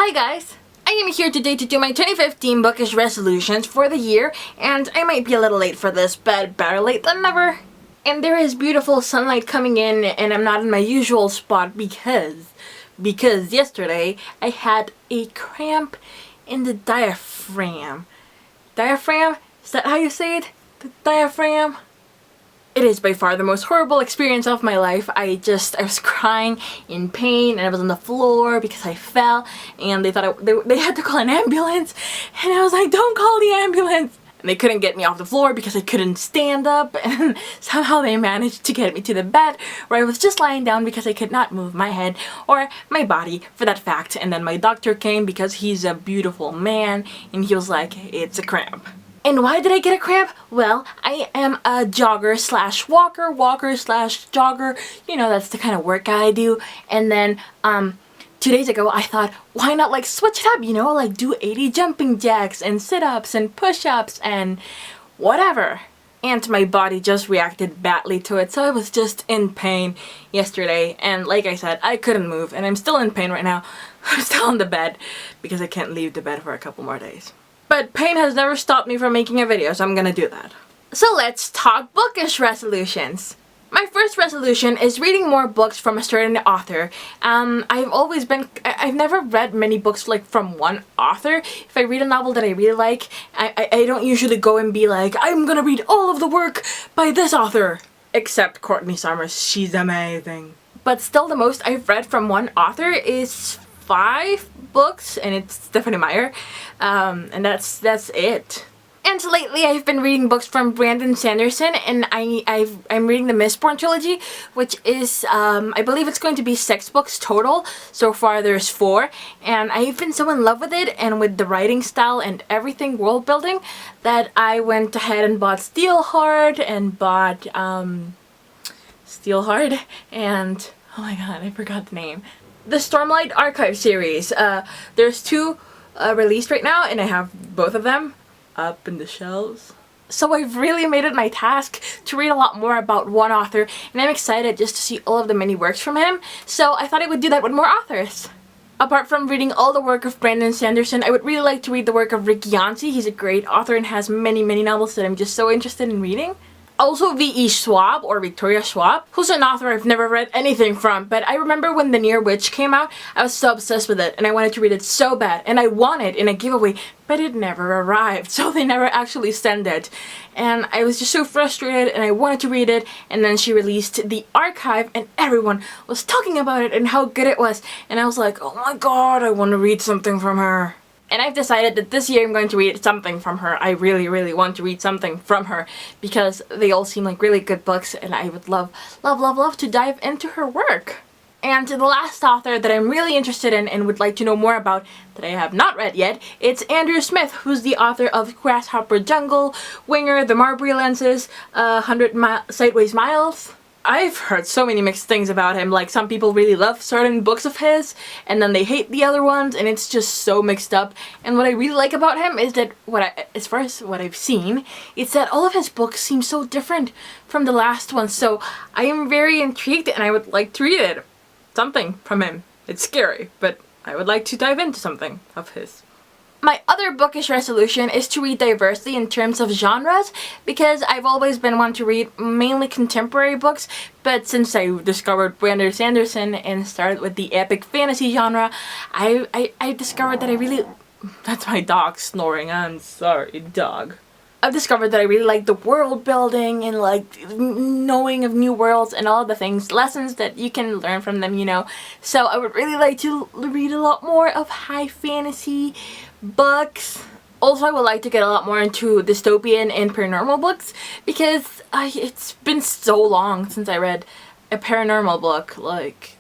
Hi guys! I am here today to do my 2015 Bookish Resolutions for the year, and I might be a little late for this, but better late than never. And there is beautiful sunlight coming in, and I'm not in my usual spot because yesterday I had a cramp in the diaphragm. Diaphragm? Is that how you say it? The diaphragm? It is by far the most horrible experience of my life. I was crying in pain and I was on the floor because I fell and they thought they had to call an ambulance, and I was like, don't call the ambulance! And they couldn't get me off the floor because I couldn't stand up, and somehow they managed to get me to the bed where I was just lying down because I could not move my head or my body for that fact. And then my doctor came because he's a beautiful man and he was like, it's a cramp. And why did I get a cramp? Well, I am a jogger slash walker, slash jogger. You know, that's the kind of workout I do. And then, 2 days ago, I thought, why not like switch it up, you know? Like do 80 jumping jacks and sit-ups and push-ups and whatever. And my body just reacted badly to it, so I was just in pain yesterday. And like I said, I couldn't move, and I'm still in pain right now. I'm still on the bed because I can't leave the bed for a couple more days. But pain has never stopped me from making a video, so I'm gonna do that. So let's talk bookish resolutions. My first resolution is reading more books from a certain author. I've never read many books like from one author. If I read a novel that I really like, I don't usually go and be like, I'm gonna read all of the work by this author. Except Courtney Summers, she's amazing. But still the most I've read from one author is 5 books, and it's Stephanie Meyer, and that's it. And lately I've been reading books from Brandon Sanderson, and I'm reading the Mistborn trilogy, which is I believe it's going to be 6 books total. So far there's 4, and I've been so in love with it and with the writing style and everything, world building, that I went ahead and bought Steelheart and and oh my god, I forgot the name. The Stormlight Archive series. There's 2 released right now, and I have both of them up in the shelves. So I've really made it my task to read a lot more about one author, and I'm excited just to see all of the many works from him. So I thought I would do that with more authors. Apart from reading all the work of Brandon Sanderson, I would really like to read the work of Rick Yancey. He's a great author and has many novels that I'm just so interested in reading. Also V.E. Schwab, or Victoria Schwab, who's an author I've never read anything from, but I remember when The Near Witch came out, I was so obsessed with it, and I wanted to read it so bad, and I won it in a giveaway, but it never arrived, so they never actually sent it. And I was just so frustrated, and I wanted to read it, and then she released the archive, and everyone was talking about it and how good it was, and I was like, oh my god, I want to read something from her. And I've decided that this year I'm going to read something from her. I really want to read something from her because they all seem like really good books, and I would love to dive into her work. And the last author that I'm really interested in and would like to know more about that I have not read yet, it's Andrew Smith, who's the author of Grasshopper Jungle, Winger, The Marbury Lenses, 100 Sideways Miles. I've heard so many mixed things about him. Like, some people really love certain books of his, and then they hate the other ones, and it's just so mixed up. And what I really like about him is that, as far as what I've seen, it's that all of his books seem so different from the last one. So I am very intrigued, and I would like to read it. Something from him. It's scary, but I would like to dive into something of his. My other bookish resolution is to read diversely in terms of genres, because I've always been one to read mainly contemporary books, but since I discovered Brandon Sanderson and started with the epic fantasy genre, I discovered that that's my dog snoring, I'm sorry, dog. I've discovered that I really like the world building and like knowing of new worlds and all of the things, lessons that you can learn from them, you know. So I would really like to read a lot more of high fantasy books. Also, I would like to get a lot more into dystopian and paranormal books, because it's been so long since I read a paranormal book. Like,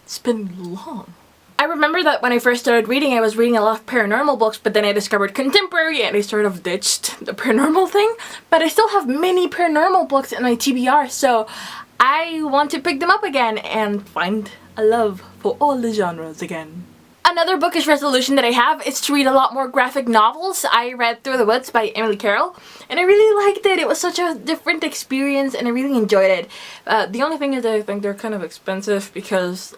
it's been long. I remember that when I first started reading, I was reading a lot of paranormal books, but then I discovered contemporary and I sort of ditched the paranormal thing. But I still have many paranormal books in my TBR, so I want to pick them up again and find a love for all the genres again. Another bookish resolution that I have is to read a lot more graphic novels. I read Through the Woods by Emily Carroll, and I really liked it. It was such a different experience, and I really enjoyed it. The only thing is that I think they're kind of expensive because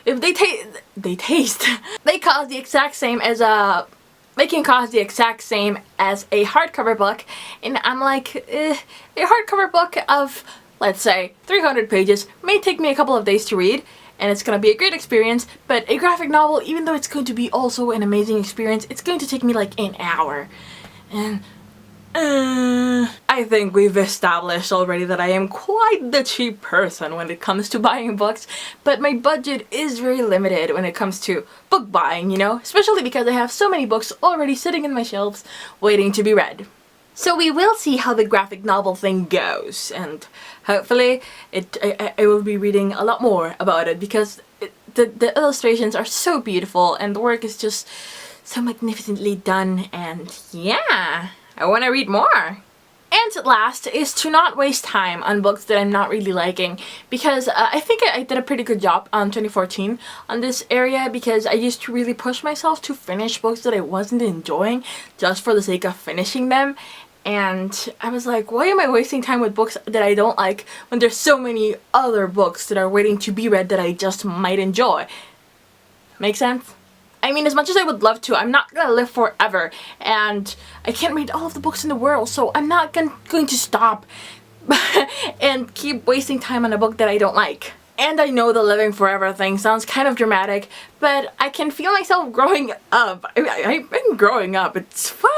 if they taste, they cost the exact same as they can cost the exact same as a hardcover book, and I'm like, a hardcover book of, let's say, 300 pages may take me a couple of days to read, and it's gonna be a great experience, but a graphic novel, even though it's going to be also an amazing experience, it's going to take me like an hour. And I think we've established already that I am quite the cheap person when it comes to buying books, but my budget is very limited when it comes to book buying, you know, especially because I have so many books already sitting in my shelves waiting to be read. So we will see how the graphic novel thing goes, and hopefully I will be reading a lot more about it, because the illustrations are so beautiful and the work is just so magnificently done, and yeah, I want to read more. And last is to not waste time on books that I'm not really liking, because I think I did a pretty good job on 2014 on this area, because I used to really push myself to finish books that I wasn't enjoying just for the sake of finishing them. And I was like, why am I wasting time with books that I don't like when there's so many other books that are waiting to be read that I just might enjoy? Make sense? I mean, as much as I would love to, I'm not gonna live forever, and I can't read all of the books in the world, so I'm not going to stop and keep wasting time on a book that I don't like. And I know the living forever thing sounds kind of dramatic, but I can feel myself growing up. I've been growing up. It's fun.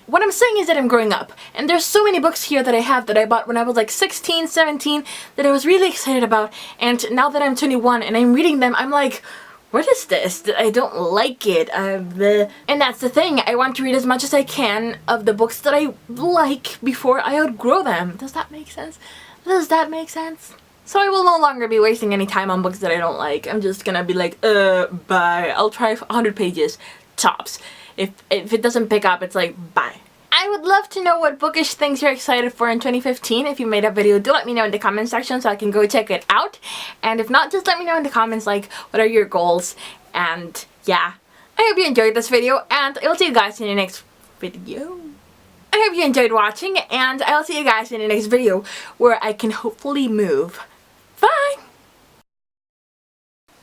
What I'm saying is that I'm growing up, and there's so many books here that I have that I bought when I was like 16, 17 that I was really excited about, and now that I'm 21 and I'm reading them, I'm like, what is this? I don't like it. And that's the thing, I want to read as much as I can of the books that I like before I outgrow them. Does that make sense? Does that make sense? So I will no longer be wasting any time on books that I don't like. I'm just gonna be like, bye. I'll try 100 pages, tops. If it doesn't pick up, it's like, bye. I would love to know what bookish things you're excited for in 2015. If you made a video, do let me know in the comment section so I can go check it out. And if not, just let me know in the comments, like, what are your goals? And yeah, I hope you enjoyed this video, and I will see you guys in the next video. I hope you enjoyed watching, and I'll see you guys in the next video where I can hopefully move. Bye!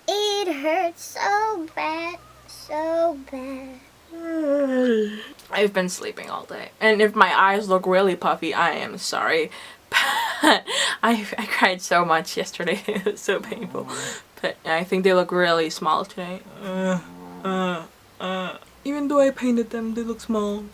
It hurts so bad, so bad. I've been sleeping all day, and if my eyes look really puffy, I am sorry. But I cried so much yesterday. It was so painful. But I think they look really small today. Even though I painted them, they look small.